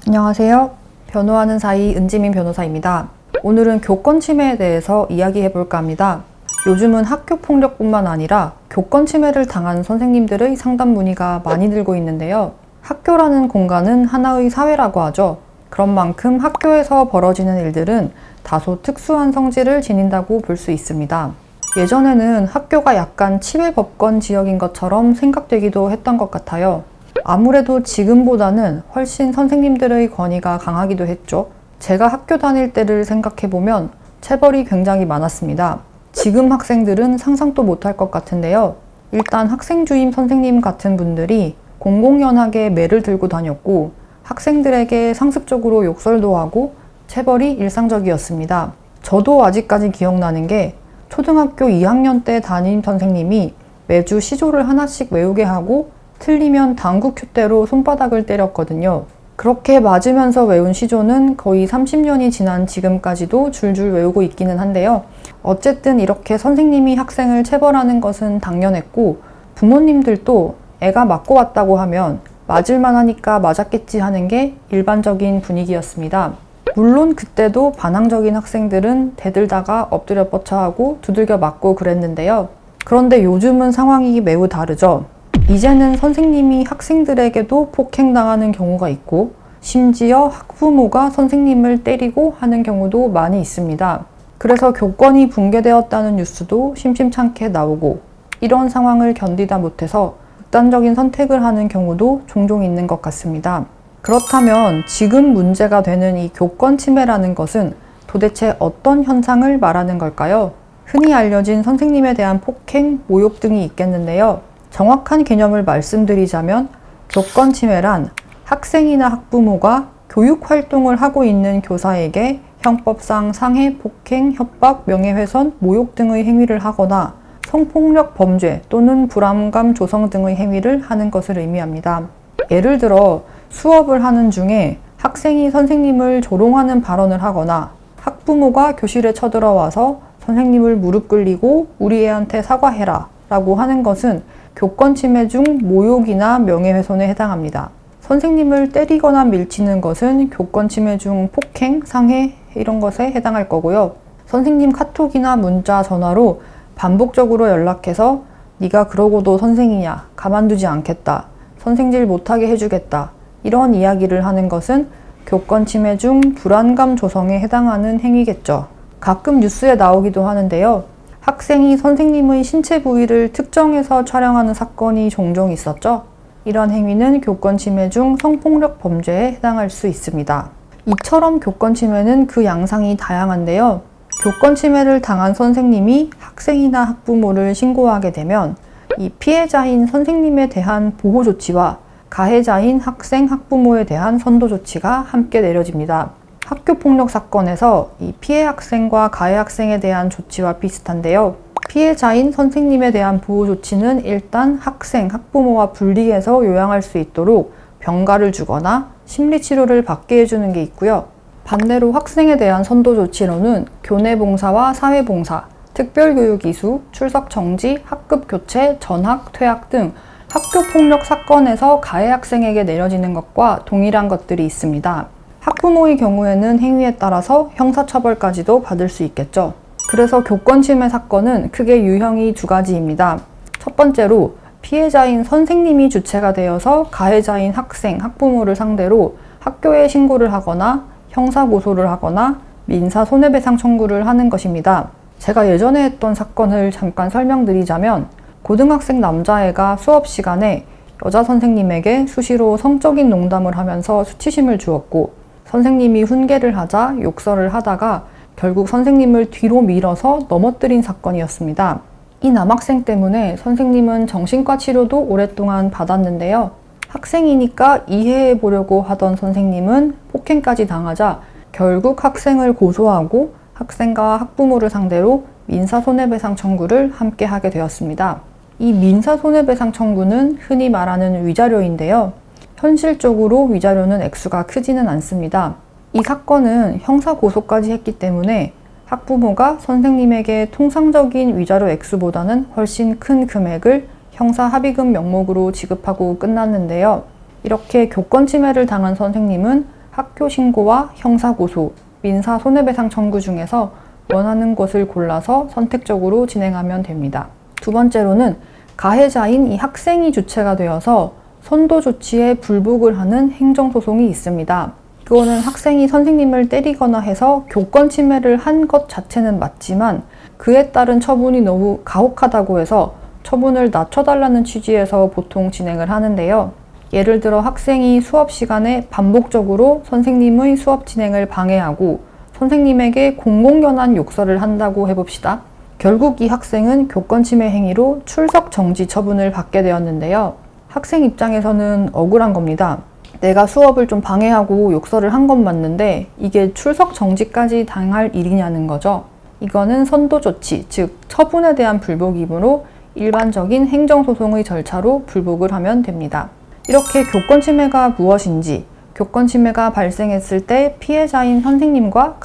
안녕하세요. 변호하는 사이 은지민 변호사입니다. 오늘은 교권 침해에 대해서 이야기해 볼까 합니다. 요즘은 학교 폭력뿐만 아니라 교권 침해를 당한 선생님들의 상담 문의가 많이 늘고 있는데요. 학교라는 공간은 하나의 사회라고 하죠. 그런 만큼 학교에서 벌어지는 일들은 다소 특수한 성질을 지닌다고 볼 수 있습니다. 예전에는 학교가 약간 치외법권 지역인 것처럼 생각되기도 했던 것 같아요. 아무래도 지금보다는 훨씬 선생님들의 권위가 강하기도 했죠. 제가 학교 다닐 때를 생각해보면 체벌이 굉장히 많았습니다. 지금 학생들은 상상도 못할 것 같은데요. 일단 학생주임 선생님 같은 분들이 공공연하게 매를 들고 다녔고 학생들에게 상습적으로 욕설도 하고 체벌이 일상적이었습니다. 저도 아직까지 기억나는 게 초등학교 2학년 때 담임 선생님이 매주 시조를 하나씩 외우게 하고 틀리면 당구 큐대로 손바닥을 때렸거든요. 그렇게 맞으면서 외운 시조는 거의 30년이 지난 지금까지도 줄줄 외우고 있기는 한데요. 어쨌든 이렇게 선생님이 학생을 체벌하는 것은 당연했고 부모님들도 애가 맞고 왔다고 하면 맞을만 하니까 맞았겠지 하는 게 일반적인 분위기였습니다. 물론 그때도 반항적인 학생들은 대들다가 엎드려 뻗쳐하고 두들겨 맞고 그랬는데요. 그런데 요즘은 상황이 매우 다르죠. 이제는 선생님이 학생들에게도 폭행당하는 경우가 있고 심지어 학부모가 선생님을 때리고 하는 경우도 많이 있습니다. 그래서 교권이 붕괴되었다는 뉴스도 심심찮게 나오고 이런 상황을 견디다 못해서 극단적인 선택을 하는 경우도 종종 있는 것 같습니다. 그렇다면 지금 문제가 되는 이 교권 침해라는 것은 도대체 어떤 현상을 말하는 걸까요? 흔히 알려진 선생님에 대한 폭행, 모욕 등이 있겠는데요. 정확한 개념을 말씀드리자면 교권 침해란 학생이나 학부모가 교육 활동을 하고 있는 교사에게 형법상 상해, 폭행, 협박, 명예훼손, 모욕 등의 행위를 하거나 성폭력 범죄 또는 불안감 조성 등의 행위를 하는 것을 의미합니다. 예를 들어 수업을 하는 중에 학생이 선생님을 조롱하는 발언을 하거나 학부모가 교실에 쳐들어와서 선생님을 무릎 꿇리고 우리 애한테 사과해라 라고 하는 것은 교권 침해 중 모욕이나 명예훼손에 해당합니다. 선생님을 때리거나 밀치는 것은 교권 침해 중 폭행, 상해 이런 것에 해당할 거고요. 선생님 카톡이나 문자, 전화로 반복적으로 연락해서 네가 그러고도 선생이냐, 가만두지 않겠다, 선생질 못하게 해주겠다 이런 이야기를 하는 것은 교권 침해 중 불안감 조성에 해당하는 행위겠죠. 가끔 뉴스에 나오기도 하는데요. 학생이 선생님의 신체 부위를 특정해서 촬영하는 사건이 종종 있었죠. 이런 행위는 교권 침해 중 성폭력 범죄에 해당할 수 있습니다. 이처럼 교권 침해는 그 양상이 다양한데요. 교권 침해를 당한 선생님이 학생이나 학부모를 신고하게 되면 이 피해자인 선생님에 대한 보호 조치와 가해자인 학생, 학부모에 대한 선도 조치가 함께 내려집니다. 학교 폭력 사건에서 이 피해 학생과 가해 학생에 대한 조치와 비슷한데요. 피해자인 선생님에 대한 보호 조치는 일단 학생, 학부모와 분리해서 요양할 수 있도록 병가를 주거나 심리치료를 받게 해주는 게 있고요. 반대로 학생에 대한 선도 조치로는 교내 봉사와 사회 봉사, 특별교육 이수, 출석 정지, 학급 교체, 전학, 퇴학 등 학교 폭력 사건에서 가해 학생에게 내려지는 것과 동일한 것들이 있습니다. 학부모의 경우에는 행위에 따라서 형사처벌까지도 받을 수 있겠죠. 그래서 교권 침해 사건은 크게 유형이 두 가지입니다. 첫 번째로 피해자인 선생님이 주체가 되어서 가해자인 학생, 학부모를 상대로 학교에 신고를 하거나 형사고소를 하거나 민사 손해배상 청구를 하는 것입니다. 제가 예전에 했던 사건을 잠깐 설명드리자면 고등학생 남자애가 수업 시간에 여자 선생님에게 수시로 성적인 농담을 하면서 수치심을 주었고 선생님이 훈계를 하자 욕설을 하다가 결국 선생님을 뒤로 밀어서 넘어뜨린 사건이었습니다. 이 남학생 때문에 선생님은 정신과 치료도 오랫동안 받았는데요. 학생이니까 이해해 보려고 하던 선생님은 폭행까지 당하자 결국 학생을 고소하고 학생과 학부모를 상대로 민사손해배상 청구를 함께 하게 되었습니다. 이 민사손해배상 청구는 흔히 말하는 위자료인데요. 현실적으로 위자료는 액수가 크지는 않습니다. 이 사건은 형사고소까지 했기 때문에 학부모가 선생님에게 통상적인 위자료 액수보다는 훨씬 큰 금액을 형사합의금 명목으로 지급하고 끝났는데요. 이렇게 교권 침해를 당한 선생님은 학교 신고와 형사고소, 민사 손해배상 청구 중에서 원하는 것을 골라서 선택적으로 진행하면 됩니다. 두 번째로는 가해자인 이 학생이 주체가 되어서 선도 조치에 불복을 하는 행정소송이 있습니다. 그거는 학생이 선생님을 때리거나 해서 교권 침해를 한 것 자체는 맞지만 그에 따른 처분이 너무 가혹하다고 해서 처분을 낮춰달라는 취지에서 보통 진행을 하는데요. 예를 들어 학생이 수업 시간에 반복적으로 선생님의 수업 진행을 방해하고 선생님에게 공공연한 욕설을 한다고 해봅시다. 결국 이 학생은 교권 침해 행위로 출석 정지 처분을 받게 되었는데요. 학생 입장에서는 억울한 겁니다. 내가 수업을 좀 방해하고 욕설을 한 건 맞는데 이게 출석 정지까지 당할 일이냐는 거죠. 이거는 선도 조치, 즉 처분에 대한 불복이므로 일반적인 행정소송의 절차로 불복을 하면 됩니다. 이렇게 교권 침해가 무엇인지, 교권 침해가 발생했을 때 피해자인 선생님과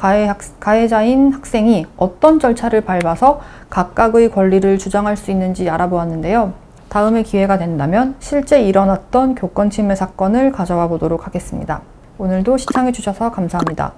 가해자인 학생이 어떤 절차를 밟아서 각각의 권리를 주장할 수 있는지 알아보았는데요. 다음에 기회가 된다면 실제 일어났던 교권 침해 사건을 가져와 보도록 하겠습니다. 오늘도 시청해 주셔서 감사합니다.